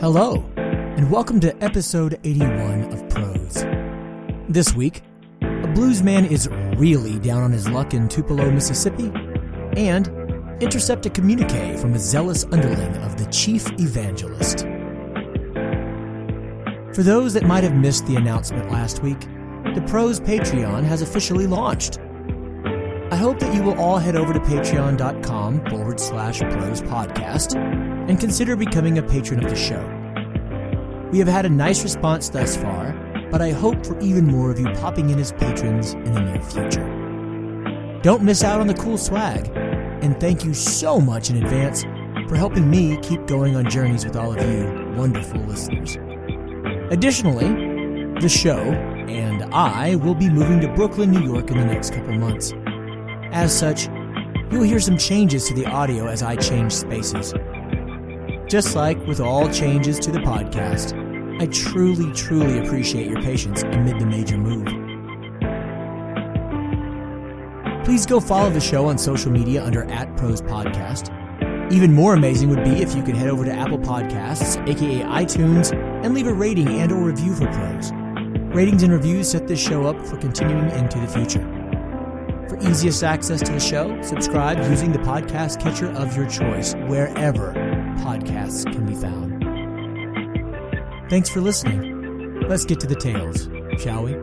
Hello, and welcome to episode 81 of Prose. This week, a bluesman is really down on his luck in Tupelo, Mississippi, and intercept a communiqué from a zealous underling of the Chief Evangelist. For those that might have missed the announcement last week, the Prose Patreon has officially launched. I hope that you will all head over to patreon.com/Prose Podcast and consider becoming a patron of the show. We have had a nice response thus far, but I hope for even more of you popping in as patrons in the near future. Don't miss out on the cool swag, and thank you so much in advance for helping me keep going on journeys with all of you wonderful listeners. Additionally, the show and I will be moving to Brooklyn, New York in the next couple months. As such, you'll hear some changes to the audio as I change spaces. Just like with all changes to the podcast, I truly appreciate your patience amid the major move. Please go follow the show on social media under @ProsePodcast. Even more amazing would be if you could head over to Apple Podcasts, aka iTunes, and leave a rating and or review for Prose. Ratings and reviews set this show up for continuing into the future. For easiest access to the show, subscribe using the podcast catcher of your choice, wherever podcasts can be found. Thanks for listening. Let's get to the tales, shall we?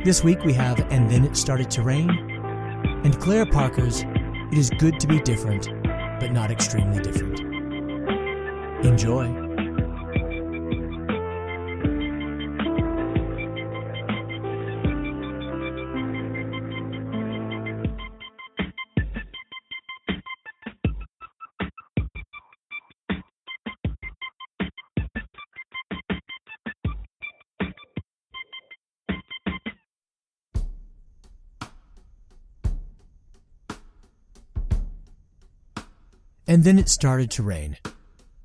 This week we have And Then It Started to Rain, and Claire Parker's It Is Good to Be Different, but Not Extremely Different. Enjoy. And Then It Started to Rain,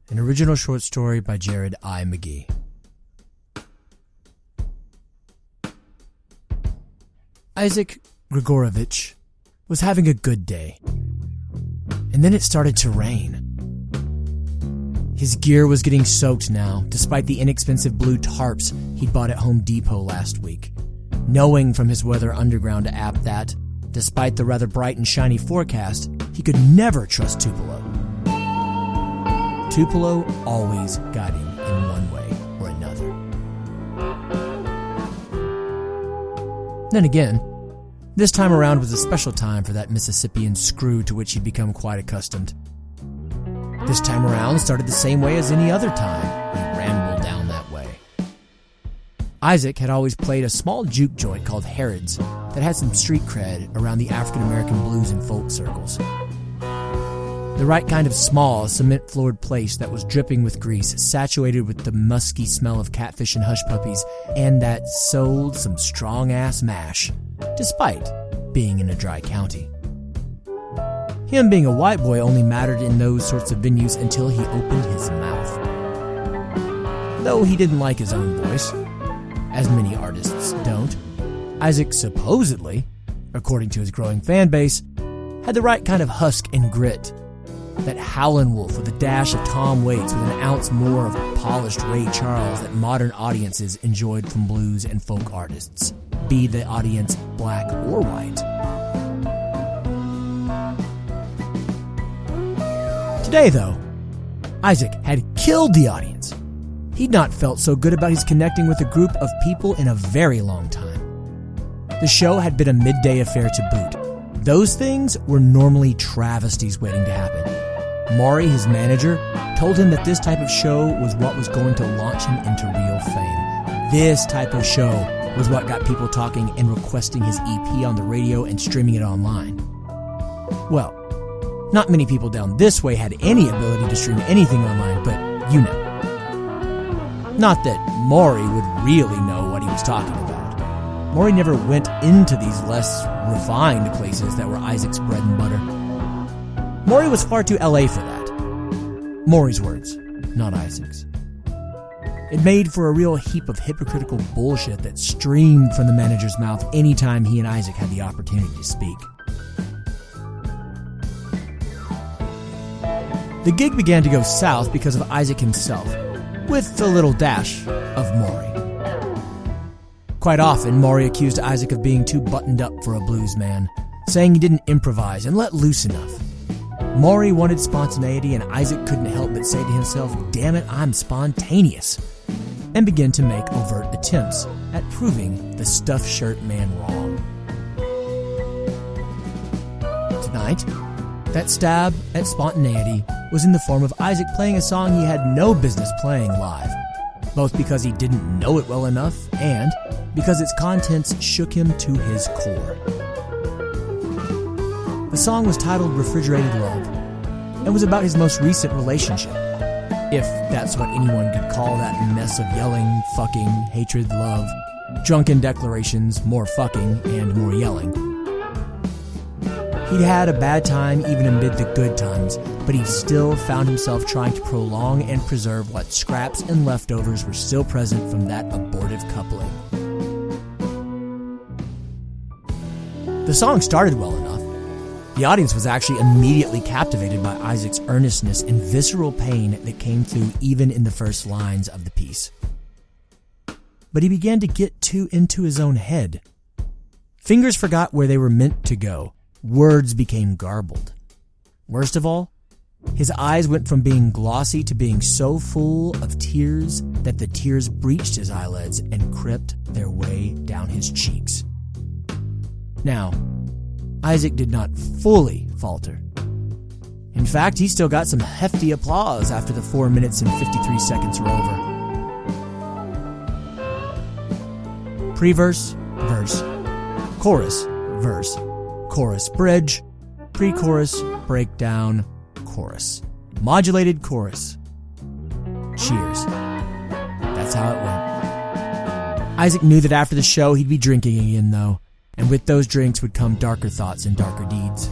an original short story by Jared I. McGee. Isaac Grigorovich was having a good day, and then it started to rain. His gear was getting soaked now, despite the inexpensive blue tarps he'd bought at Home Depot last week, knowing from his Weather Underground app that, despite the rather bright and shiny forecast, he could never trust Tupelo. Tupelo always got him in one way or another. Then again, this time around was a special time for that Mississippian screw to which he'd become quite accustomed. This time around started the same way as any other time he rambled down that way. Isaac had always played a small juke joint called Harrod's that had some street cred around the African-American blues and folk circles. The right kind of small, cement-floored place that was dripping with grease, saturated with the musky smell of catfish and hush puppies, and that sold some strong-ass mash, despite being in a dry county. Him being a white boy only mattered in those sorts of venues until he opened his mouth. Though he didn't like his own voice, as many artists don't, Isaac supposedly, according to his growing fan base, had the right kind of husk and grit. That howlin' wolf with a dash of Tom Waits with an ounce more of polished Ray Charles that modern audiences enjoyed from blues and folk artists, be the audience black or white. Today, though, Isaac had killed the audience. He'd not felt so good about his connecting with a group of people in a very long time. The show had been a midday affair to boot. Those things were normally travesties waiting to happen. Maury, his manager, told him that this type of show was what was going to launch him into real fame. This type of show was what got people talking and requesting his EP on the radio and streaming it online. Well, not many people down this way had any ability to stream anything online, but you know. Not that Maury would really know what he was talking about. Maury never went into these less refined places that were Isaac's bread and butter. Maury was far too LA for that. Maury's words, not Isaac's. It made for a real heap of hypocritical bullshit that streamed from the manager's mouth anytime he and Isaac had the opportunity to speak. The gig began to go south because of Isaac himself, with a little dash of Maury. Quite often, Maury accused Isaac of being too buttoned up for a bluesman, saying he didn't improvise and let loose enough. Maury wanted spontaneity, and Isaac couldn't help but say to himself, "Damn it, I'm spontaneous," and began to make overt attempts at proving the stuffed shirt man wrong. Tonight, that stab at spontaneity was in the form of Isaac playing a song he had no business playing live, both because he didn't know it well enough and because its contents shook him to his core. The song was titled Refrigerated Love and was about his most recent relationship, if that's what anyone could call that mess of yelling, fucking, hatred, love, drunken declarations, more fucking, and more yelling. He'd had a bad time even amid the good times, but he still found himself trying to prolong and preserve what scraps and leftovers were still present from that abortive coupling. The song started well enough. The audience was actually immediately captivated by Isaac's earnestness and visceral pain that came through even in the first lines of the piece. But he began to get too into his own head. Fingers forgot where they were meant to go. Words became garbled. Worst of all, his eyes went from being glossy to being so full of tears that the tears breached his eyelids and crept their way down his cheeks. Now, Isaac did not fully falter. In fact, he still got some hefty applause after the 4 minutes and 53 seconds were over. Pre-verse, verse, chorus, verse, chorus, bridge, pre-chorus, breakdown, chorus, modulated chorus. Cheers. That's how it went. Isaac knew that after the show he'd be drinking again, though, and with those drinks would come darker thoughts and darker deeds.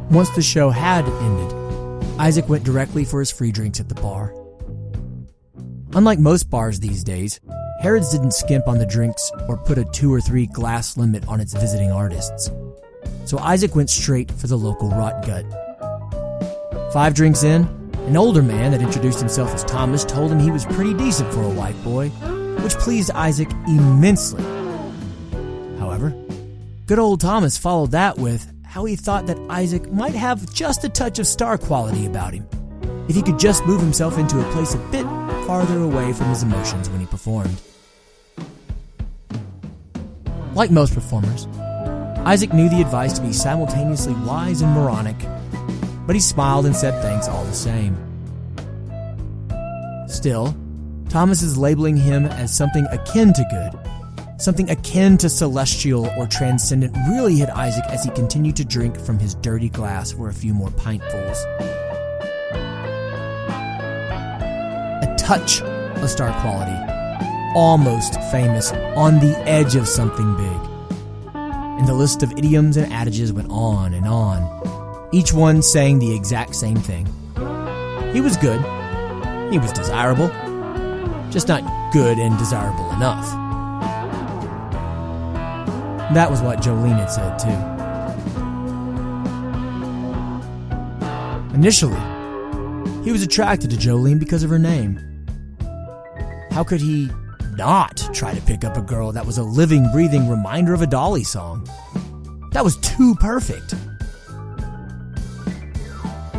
Once the show had ended, Isaac went directly for his free drinks at the bar. Unlike most bars these days, Harrods didn't skimp on the drinks or put a 2 or 3 glass limit on its visiting artists. So Isaac went straight for the local rot gut. 5 drinks in, an older man that introduced himself as Thomas told him he was pretty decent for a white boy, which pleased Isaac immensely. However, good old Thomas followed that with how he thought that Isaac might have just a touch of star quality about him, if he could just move himself into a place a bit farther away from his emotions when he performed. Like most performers, Isaac knew the advice to be simultaneously wise and moronic, but he smiled and said thanks all the same. Still, Thomas is labeling him as something akin to good, something akin to celestial or transcendent really hit Isaac as he continued to drink from his dirty glass for a few more pintfuls. A touch of star quality, almost famous, on the edge of something big. And the list of idioms and adages went on and on, each one saying the exact same thing. He was good. He was desirable. Just not good and desirable enough. That was what Jolene had said, too. Initially, he was attracted to Jolene because of her name. How could he not try to pick up a girl that was a living, breathing reminder of a Dolly song? That was too perfect.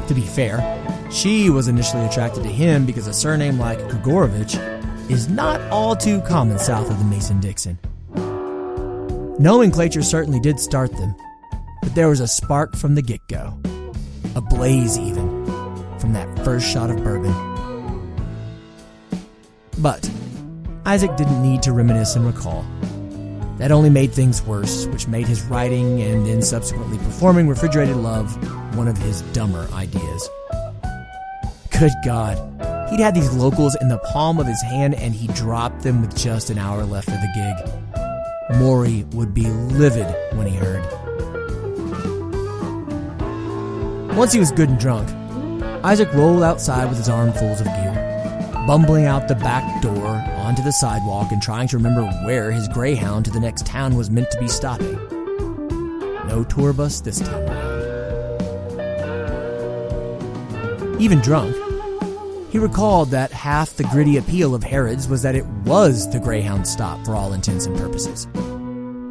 To be fair, she was initially attracted to him because a surname like Grigorovich is not all too common south of the Mason-Dixon. Nomenclature certainly did start them, but there was a spark from the get-go. A blaze even, from that first shot of bourbon. But Isaac didn't need to reminisce and recall. That only made things worse, which made his writing and then subsequently performing Refrigerated Love one of his dumber ideas. Good God, he'd had these locals in the palm of his hand and he dropped them with just an hour left of the gig. Maury would be livid when he heard. Once he was good and drunk, Isaac rolled outside with his armfuls of gear, bumbling out the back door onto the sidewalk and trying to remember where his Greyhound to the next town was meant to be stopping. No tour bus this time around. even drunk. He recalled that half the gritty appeal of Harrods was that it was the Greyhound stop for all intents and purposes.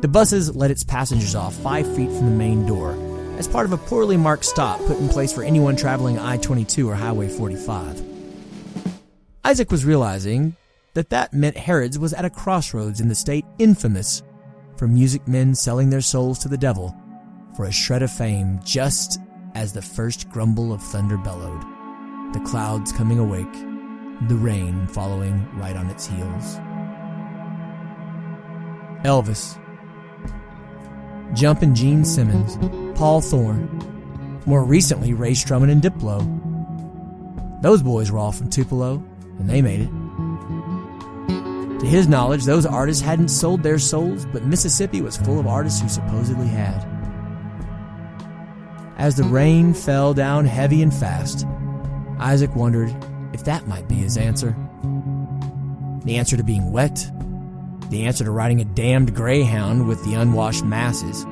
The buses let its passengers off 5 feet from the main door as part of a poorly marked stop put in place for anyone traveling I-22 or Highway 45. Isaac was realizing that meant Harrods was at a crossroads in the state infamous for music men selling their souls to the devil for a shred of fame, just as the first grumble of thunder bellowed, the clouds coming awake, the rain following right on its heels. Elvis, Jumpin' Gene Simmons, Paul Thorne, more recently Ray Strummin and Diplo. Those boys were all from Tupelo, and they made it. To his knowledge, those artists hadn't sold their souls, but Mississippi was full of artists who supposedly had. As the rain fell down heavy and fast, Isaac wondered if that might be his answer. The answer to being wet, the answer to riding a damned Greyhound with the unwashed masses,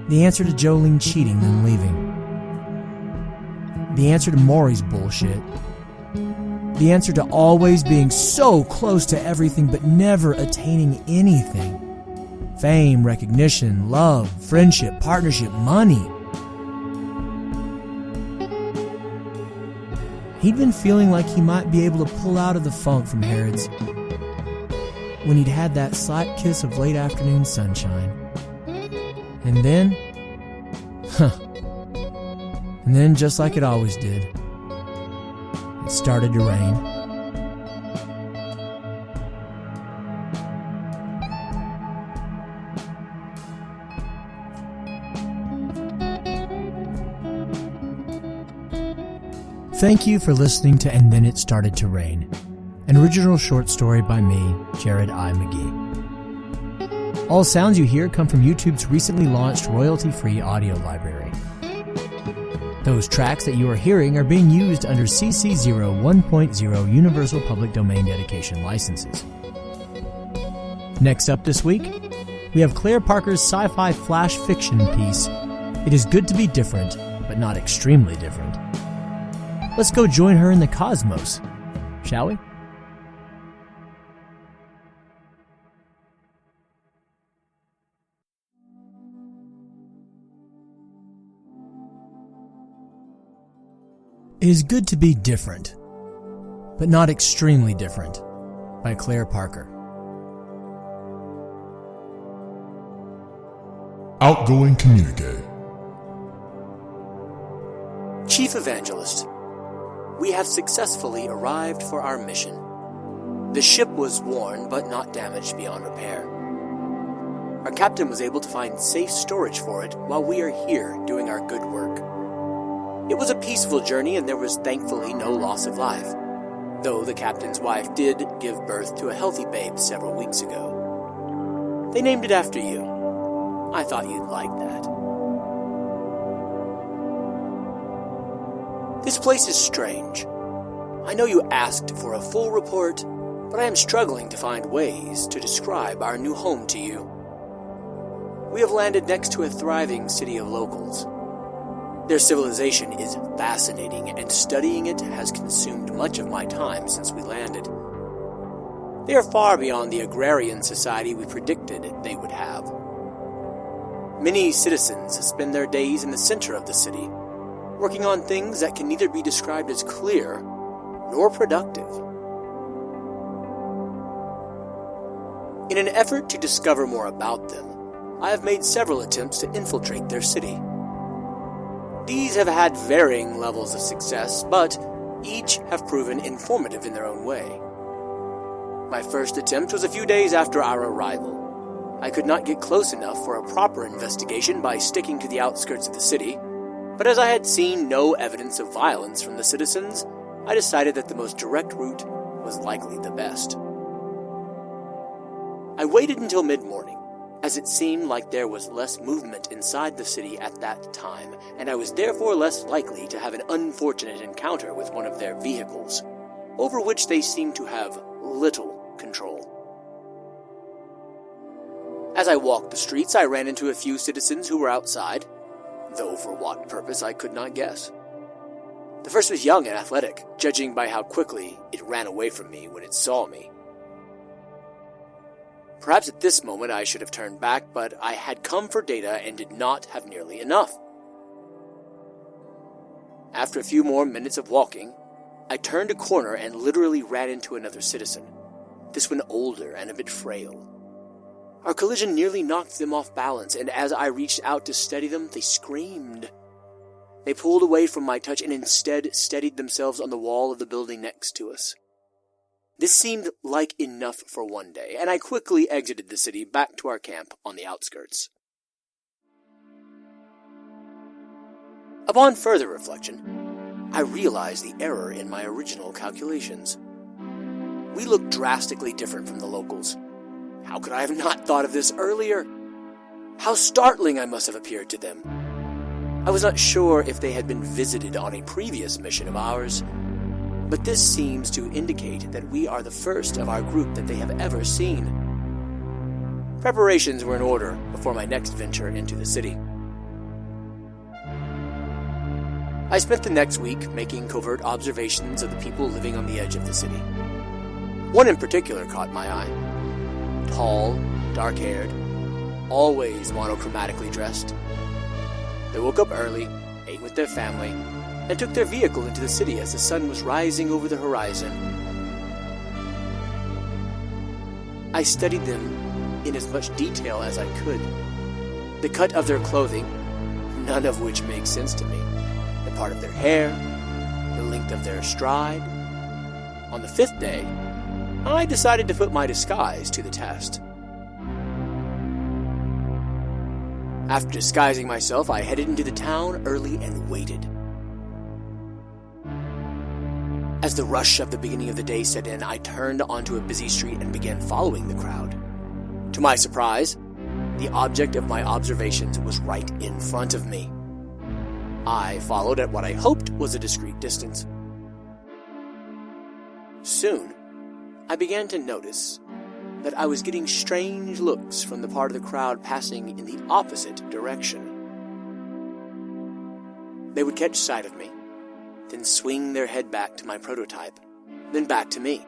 the answer to Jolene cheating and leaving, the answer to Maury's bullshit, the answer to always being so close to everything but never attaining anything. Fame, recognition, love, friendship, partnership, money. He'd been feeling like he might be able to pull out of the funk from Harrods when he'd had that slight kiss of late afternoon sunshine. And then, just like it always did, it started to rain. Thank you for listening to And Then It Started to Rain, an original short story by me, Jared I. McGee. All sounds you hear come from YouTube's recently launched royalty-free audio library. Those tracks that you are hearing are being used under CC 01.0 Universal Public Domain Dedication licenses. Next up this week, we have Claire Parker's sci-fi flash fiction piece, It Is Good to Be Different, but Not Extremely Different. Let's go join her in the cosmos, shall we? It Is Good to Be Different, but Not Extremely Different, by Claire Parker. Outgoing communiqué. Chief Evangelist, we have successfully arrived for our mission. The ship was worn but not damaged beyond repair. Our captain was able to find safe storage for it while we are here doing our good work. It was a peaceful journey and there was thankfully no loss of life, though the captain's wife did give birth to a healthy babe several weeks ago. They named it after you. I thought you'd like that. This place is strange. I know you asked for a full report, but I am struggling to find ways to describe our new home to you. We have landed next to a thriving city of locals. Their civilization is fascinating, and studying it has consumed much of my time since we landed. They are far beyond the agrarian society we predicted they would have. Many citizens spend their days in the center of the city, working on things that can neither be described as clear nor productive. In an effort to discover more about them, I have made several attempts to infiltrate their city. These have had varying levels of success, but each have proven informative in their own way. My first attempt was a few days after our arrival. I could not get close enough for a proper investigation by sticking to the outskirts of the city, but as I had seen no evidence of violence from the citizens, I decided that the most direct route was likely the best. I waited until mid-morning, as it seemed like there was less movement inside the city at that time, and I was therefore less likely to have an unfortunate encounter with one of their vehicles, over which they seemed to have little control. As I walked the streets, I ran into a few citizens who were outside, though for what purpose I could not guess. The first was young and athletic, judging by how quickly it ran away from me when it saw me. Perhaps at this moment I should have turned back, but I had come for data and did not have nearly enough. After a few more minutes of walking, I turned a corner and literally ran into another citizen, this one older and a bit frail. Our collision nearly knocked them off balance, and as I reached out to steady them, they screamed. They pulled away from my touch and instead steadied themselves on the wall of the building next to us. This seemed like enough for one day, and I quickly exited the city back to our camp on the outskirts. Upon further reflection, I realized the error in my original calculations. We looked drastically different from the locals. How could I have not thought of this earlier? How startling I must have appeared to them. I was not sure if they had been visited on a previous mission of ours, but this seems to indicate that we are the first of our group that they have ever seen. Preparations were in order before my next venture into the city. I spent the next week making covert observations of the people living on the edge of the city. One in particular caught my eye. Tall, dark-haired, always monochromatically dressed. They woke up early, ate with their family, and took their vehicle into the city as the sun was rising over the horizon. I studied them in as much detail as I could. The cut of their clothing, none of which makes sense to me. The part of their hair, the length of their stride. On the fifth day, I decided to put my disguise to the test. After disguising myself, I headed into the town early and waited. As the rush of the beginning of the day set in, I turned onto a busy street and began following the crowd. To my surprise, the object of my observations was right in front of me. I followed at what I hoped was a discreet distance. Soon, I began to notice that I was getting strange looks from the part of the crowd passing in the opposite direction. They would catch sight of me, then swing their head back to my prototype, then back to me.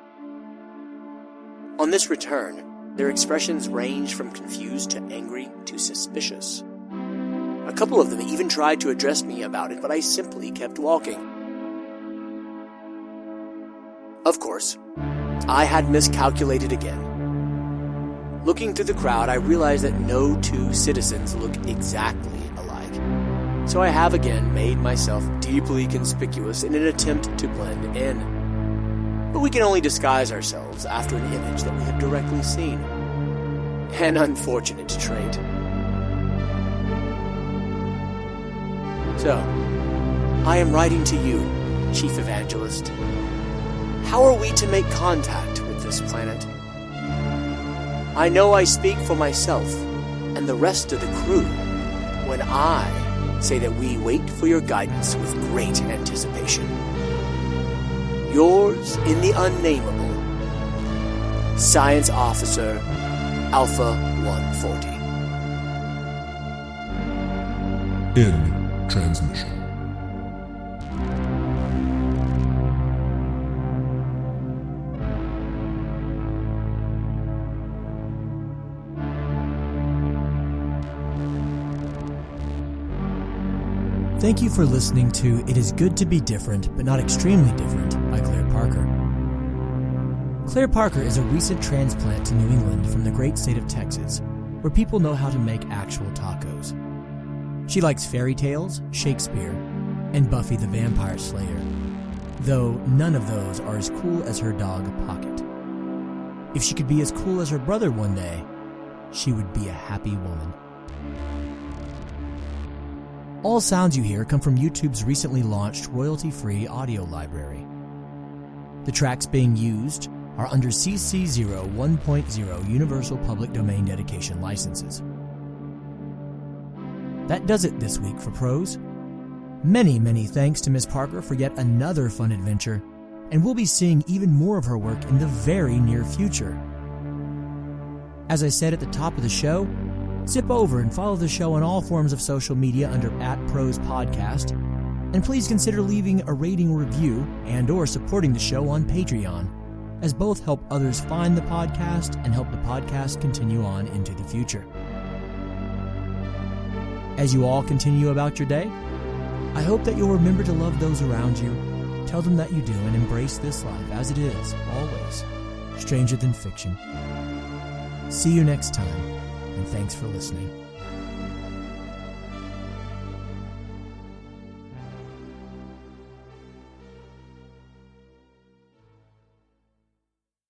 On this return, their expressions ranged from confused to angry to suspicious. A couple of them even tried to address me about it, but I simply kept walking. Of course, I had miscalculated again. Looking through the crowd, I realized that no two citizens look exactly alike. So I have again made myself deeply conspicuous in an attempt to blend in. But we can only disguise ourselves after an image that we have directly seen. An unfortunate trait. So, I am writing to you, Chief Evangelist. How are we to make contact with this planet? I know I speak for myself and the rest of the crew when I say that we wait for your guidance with great anticipation. Yours in the unnameable, Science Officer Alpha 140. In transmission. Thank you for listening to It Is Good to Be Different, but Not Extremely Different by Claire Parker. Claire Parker is a recent transplant to New England from the great state of Texas, where people know how to make actual tacos. She likes fairy tales, Shakespeare, and Buffy the Vampire Slayer, though none of those are as cool as her dog, Pocket. If she could be as cool as her brother one day, she would be a happy woman. All sounds you hear come from YouTube's recently launched royalty-free audio library. The tracks being used are under CC 1.0 Universal Public Domain Dedication licenses. That does it this week for Prose. Many, many thanks to Miss Parker for yet another fun adventure, and we'll be seeing even more of her work in the very near future. As I said at the top of the show, zip over and follow the show on all forms of social media under @ProsePodcast, And please consider leaving a rating review and/or supporting the show on Patreon, as both help others find the podcast and help the podcast continue on into the future. As you all continue about your day, I hope that you'll remember to love those around you, tell them that you do, and embrace this life as it is, always, stranger than fiction. See you next time, and thanks for listening.